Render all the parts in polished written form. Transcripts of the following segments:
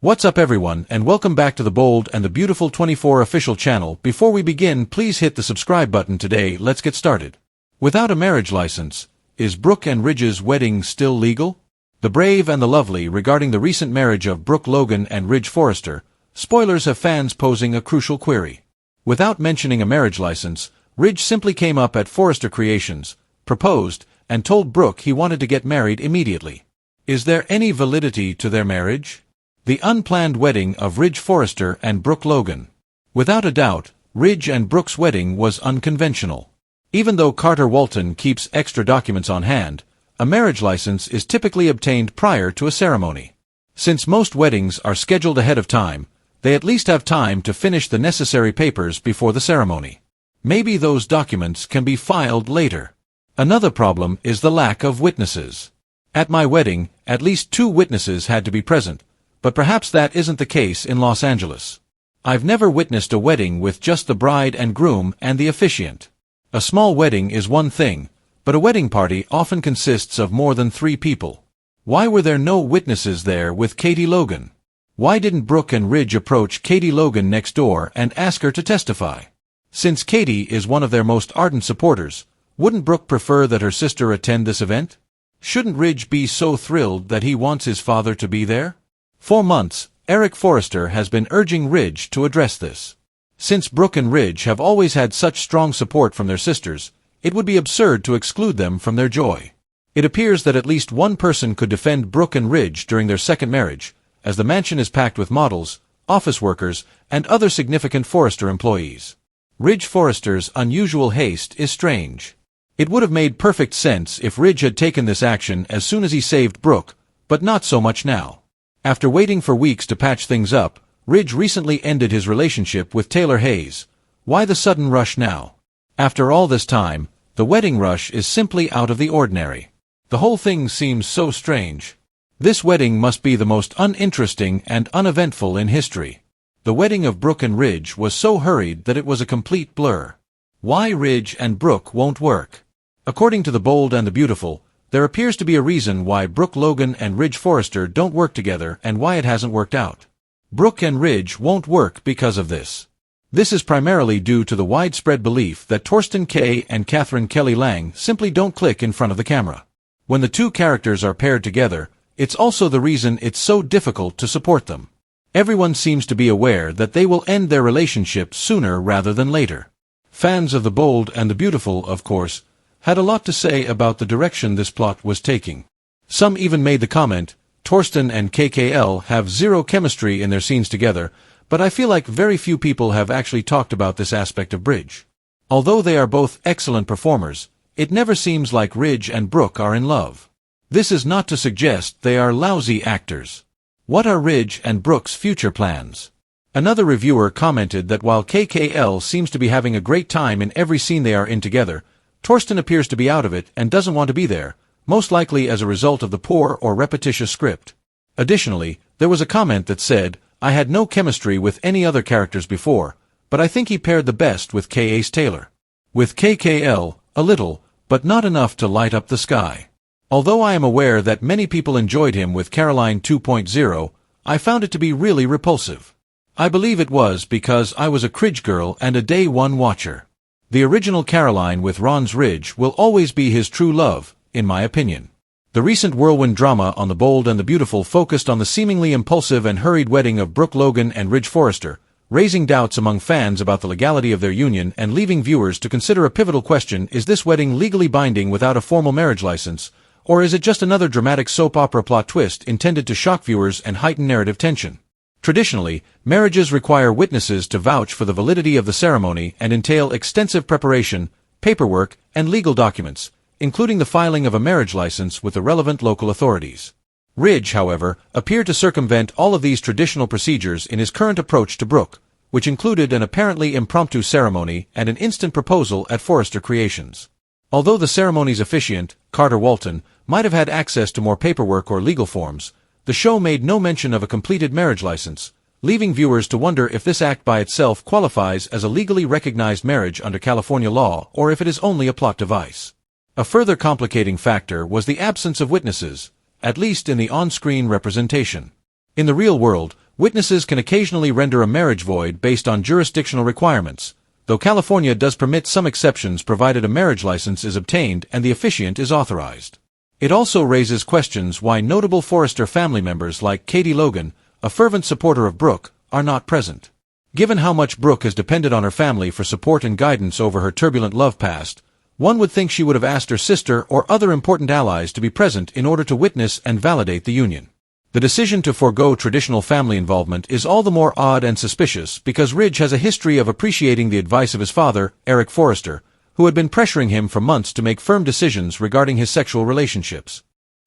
What's up everyone, and welcome back to the Bold and the Beautiful 24 official channel. Before we begin, please hit the subscribe button today. Let's get started. Without a marriage license, is Brooke and Ridge's wedding still legal? The brave and the lovely regarding the recent marriage of Brooke Logan and Ridge Forrester. Spoilers have fans posing a crucial query. Without mentioning a marriage license, Ridge simply came up at Forrester Creations, proposed, and told Brooke he wanted to get married immediately. Is there any validity to their marriage? The unplanned wedding of Ridge Forrester and Brooke Logan. Without a doubt, Ridge and Brooke's wedding was unconventional. Even though Carter Walton keeps extra documents on hand, a marriage license is typically obtained prior to a ceremony. Since most weddings are scheduled ahead of time, they at least have time to finish the necessary papers before the ceremony. Maybe those documents can be filed later. Another problem is the lack of witnesses. At my wedding, at least 2 witnesses had to be present, but perhaps that isn't the case in Los Angeles. I've never witnessed a wedding with just the bride and groom and the officiant. A small wedding is one thing, but a wedding party often consists of more than 3 people. Why were there no witnesses there with Katie Logan? Why didn't Brooke and Ridge approach Katie Logan next door and ask her to testify? Since Katie is one of their most ardent supporters, wouldn't Brooke prefer that her sister attend this event? Shouldn't Ridge be so thrilled that he wants his father to be there? For months, Eric Forrester has been urging Ridge to address this. Since Brooke and Ridge have always had such strong support from their sisters, it would be absurd to exclude them from their joy. It appears that at least one person could defend Brooke and Ridge during their second marriage, as the mansion is packed with models, office workers, and other significant Forrester employees. Ridge Forrester's unusual haste is strange. It would have made perfect sense if Ridge had taken this action as soon as he saved Brooke, but not so much now. After waiting for weeks to patch things up, Ridge recently ended his relationship with Taylor Hayes. Why the sudden rush now? After all this time, the wedding rush is simply out of the ordinary. The whole thing seems so strange. This wedding must be the most uninteresting and uneventful in history. The wedding of Brooke and Ridge was so hurried that it was a complete blur. Why Ridge and Brooke won't work? According to the Bold and the Beautiful, there appears to be a reason why Brooke Logan and Ridge Forrester don't work together and why it hasn't worked out. Brooke and Ridge won't work because of this. This is primarily due to the widespread belief that Torsten Kay and Catherine Kelly Lang simply don't click in front of the camera. When the 2 characters are paired together, it's also the reason it's so difficult to support them. Everyone seems to be aware that they will end their relationship sooner rather than later. Fans of the Bold and the Beautiful, of course, had a lot to say about the direction this plot was taking. Some even made the comment, Torsten and KKL have zero chemistry in their scenes together, but I feel like very few people have actually talked about this aspect of Ridge. Although they are both excellent performers, it never seems like Ridge and Brooke are in love. This is not to suggest they are lousy actors. What are Ridge and Brooke's future plans? Another reviewer commented that while KKL seems to be having a great time in every scene they are in together, Torsten appears to be out of it and doesn't want to be there, most likely as a result of the poor or repetitious script. Additionally, there was a comment that said, I had no chemistry with any other characters before, but I think he paired the best with K.A.'s Taylor. With KKL, a little, but not enough to light up the sky. Although I am aware that many people enjoyed him with Caroline 2.0, I found it to be really repulsive. I believe it was because I was a Cridge girl and a day one watcher. The original Caroline with Ron's Ridge will always be his true love, in my opinion. The recent whirlwind drama on The Bold and the Beautiful focused on the seemingly impulsive and hurried wedding of Brooke Logan and Ridge Forrester, raising doubts among fans about the legality of their union and leaving viewers to consider a pivotal question: is this wedding legally binding without a formal marriage license, or is it just another dramatic soap opera plot twist intended to shock viewers and heighten narrative tension? Traditionally, marriages require witnesses to vouch for the validity of the ceremony and entail extensive preparation, paperwork, and legal documents, including the filing of a marriage license with the relevant local authorities. Ridge, however, appeared to circumvent all of these traditional procedures in his current approach to Brooke, which included an apparently impromptu ceremony and an instant proposal at Forrester Creations. Although the ceremony's officiant, Carter Walton, might have had access to more paperwork or legal forms, the show made no mention of a completed marriage license, leaving viewers to wonder if this act by itself qualifies as a legally recognized marriage under California law or if it is only a plot device. A further complicating factor was the absence of witnesses, at least in the on-screen representation. In the real world, witnesses can occasionally render a marriage void based on jurisdictional requirements, though California does permit some exceptions provided a marriage license is obtained and the officiant is authorized. It also raises questions why notable Forrester family members like Katie Logan, a fervent supporter of Brooke, are not present. Given how much Brooke has depended on her family for support and guidance over her turbulent love past, one would think she would have asked her sister or other important allies to be present in order to witness and validate the union. The decision to forego traditional family involvement is all the more odd and suspicious because Ridge has a history of appreciating the advice of his father, Eric Forrester, who had been pressuring him for months to make firm decisions regarding his sexual relationships.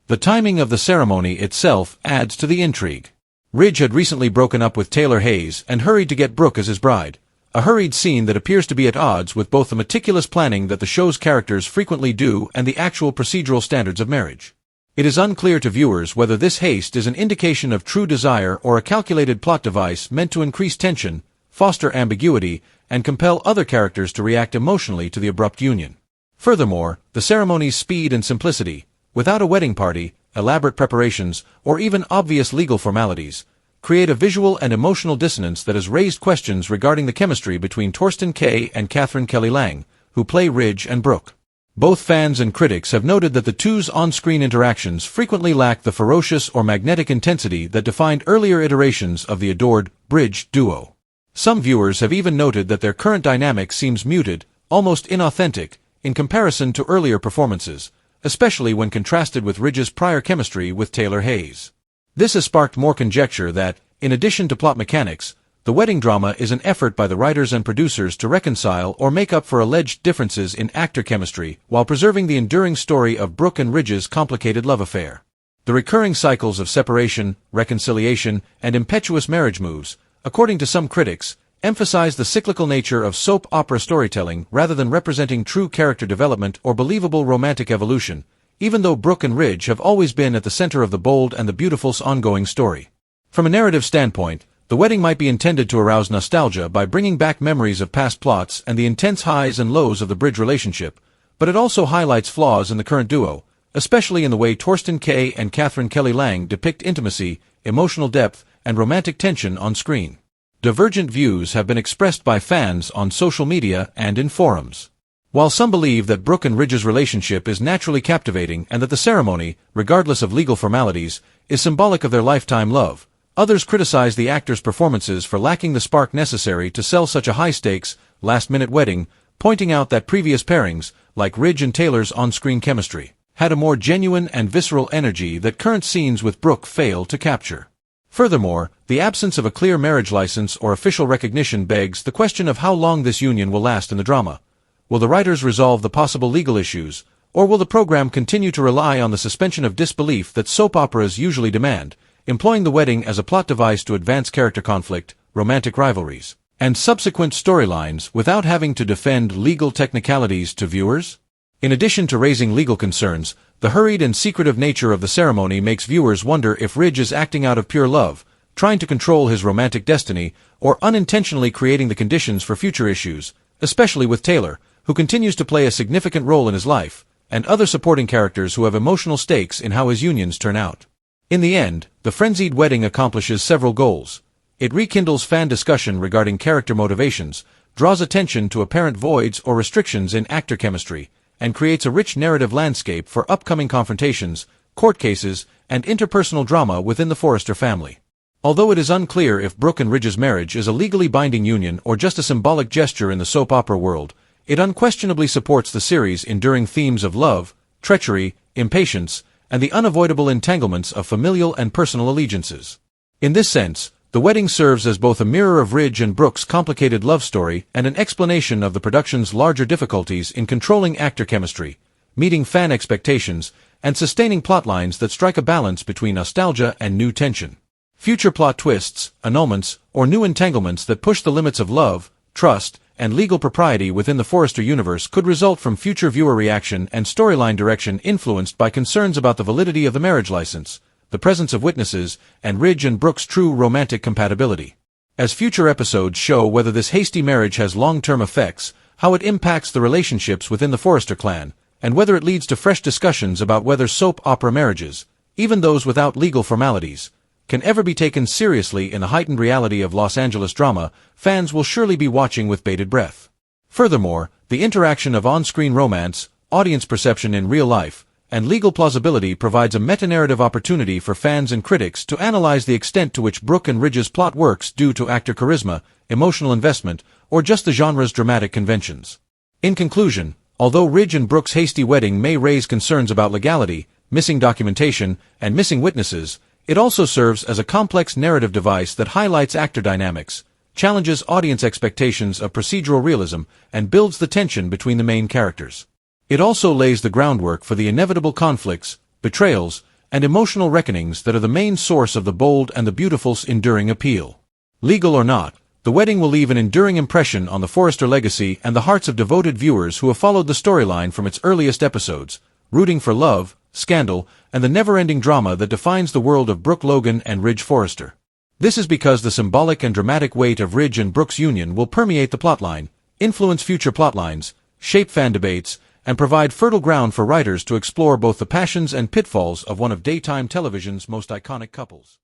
The timing of the ceremony itself adds to the intrigue. Ridge had recently broken up with Taylor Hayes and hurried to get Brooke as his bride, a hurried scene that appears to be at odds with both the meticulous planning that the show's characters frequently do and the actual procedural standards of marriage. It is unclear to viewers whether this haste is an indication of true desire or a calculated plot device meant to increase tension, foster ambiguity, and compel other characters to react emotionally to the abrupt union. Furthermore, the ceremony's speed and simplicity, without a wedding party, elaborate preparations, or even obvious legal formalities, create a visual and emotional dissonance that has raised questions regarding the chemistry between Torsten Kaye and Catherine Kelly Lang, who play Ridge and Brooke. Both fans and critics have noted that the two's on-screen interactions frequently lack the ferocious or magnetic intensity that defined earlier iterations of the adored Bridge duo. Some viewers have even noted that their current dynamic seems muted, almost inauthentic, in comparison to earlier performances, especially when contrasted with Ridge's prior chemistry with Taylor Hayes. This has sparked more conjecture that, in addition to plot mechanics, the wedding drama is an effort by the writers and producers to reconcile or make up for alleged differences in actor chemistry while preserving the enduring story of Brooke and Ridge's complicated love affair. The recurring cycles of separation, reconciliation, and impetuous marriage moves, according to some critics, emphasize the cyclical nature of soap opera storytelling rather than representing true character development or believable romantic evolution, even though Brooke and Ridge have always been at the center of the bold and the beautiful's ongoing story. From a narrative standpoint, the wedding might be intended to arouse nostalgia by bringing back memories of past plots and the intense highs and lows of the Bridge relationship, but it also highlights flaws in the current duo, especially in the way Torsten Kaye and Catherine Kelly Lang depict intimacy, emotional depth, and romantic tension on screen. Divergent views have been expressed by fans on social media and in forums. While some believe that Brooke and Ridge's relationship is naturally captivating and that the ceremony, regardless of legal formalities, is symbolic of their lifetime love, others criticize the actors' performances for lacking the spark necessary to sell such a high-stakes, last-minute wedding, pointing out that previous pairings, like Ridge and Taylor's on-screen chemistry, had a more genuine and visceral energy that current scenes with Brooke fail to capture. Furthermore, the absence of a clear marriage license or official recognition begs the question of how long this union will last in the drama. Will the writers resolve the possible legal issues, or will the program continue to rely on the suspension of disbelief that soap operas usually demand, employing the wedding as a plot device to advance character conflict, romantic rivalries, and subsequent storylines without having to defend legal technicalities to viewers? In addition to raising legal concerns, the hurried and secretive nature of the ceremony makes viewers wonder if Ridge is acting out of pure love, trying to control his romantic destiny, or unintentionally creating the conditions for future issues, especially with Taylor, who continues to play a significant role in his life, and other supporting characters who have emotional stakes in how his unions turn out. In the end, the frenzied wedding accomplishes several goals. It rekindles fan discussion regarding character motivations, draws attention to apparent voids or restrictions in actor chemistry, and creates a rich narrative landscape for upcoming confrontations, court cases, and interpersonal drama within the Forrester family. Although it is unclear if Brooke and Ridge's marriage is a legally binding union or just a symbolic gesture in the soap opera world, it unquestionably supports the series' enduring themes of love, treachery, impatience, and the unavoidable entanglements of familial and personal allegiances. In this sense, the wedding serves as both a mirror of Ridge and Brooke's complicated love story and an explanation of the production's larger difficulties in controlling actor chemistry, meeting fan expectations, and sustaining plotlines that strike a balance between nostalgia and new tension. Future plot twists, annulments, or new entanglements that push the limits of love, trust, and legal propriety within the Forrester universe could result from future viewer reaction and storyline direction influenced by concerns about the validity of the marriage license, the presence of witnesses, and Ridge and Brooke's true romantic compatibility. As future episodes show whether this hasty marriage has long-term effects, how it impacts the relationships within the Forrester clan, and whether it leads to fresh discussions about whether soap opera marriages, even those without legal formalities, can ever be taken seriously in the heightened reality of Los Angeles drama, fans will surely be watching with bated breath. Furthermore, the interaction of on-screen romance, audience perception in real life, and legal plausibility provides a meta-narrative opportunity for fans and critics to analyze the extent to which Brooke and Ridge's plot works due to actor charisma, emotional investment, or just the genre's dramatic conventions. In conclusion, although Ridge and Brooke's hasty wedding may raise concerns about legality, missing documentation, and missing witnesses, it also serves as a complex narrative device that highlights actor dynamics, challenges audience expectations of procedural realism, and builds the tension between the main characters. It also lays the groundwork for the inevitable conflicts, betrayals, and emotional reckonings that are the main source of The Bold and the Beautiful's enduring appeal. Legal or not, the wedding will leave an enduring impression on the Forrester legacy and the hearts of devoted viewers who have followed the storyline from its earliest episodes, rooting for love, scandal, and the never-ending drama that defines the world of Brooke Logan and Ridge Forrester. This is because the symbolic and dramatic weight of Ridge and Brooke's union will permeate the plotline, influence future plotlines, shape fan debates, and provide fertile ground for writers to explore both the passions and pitfalls of one of daytime television's most iconic couples.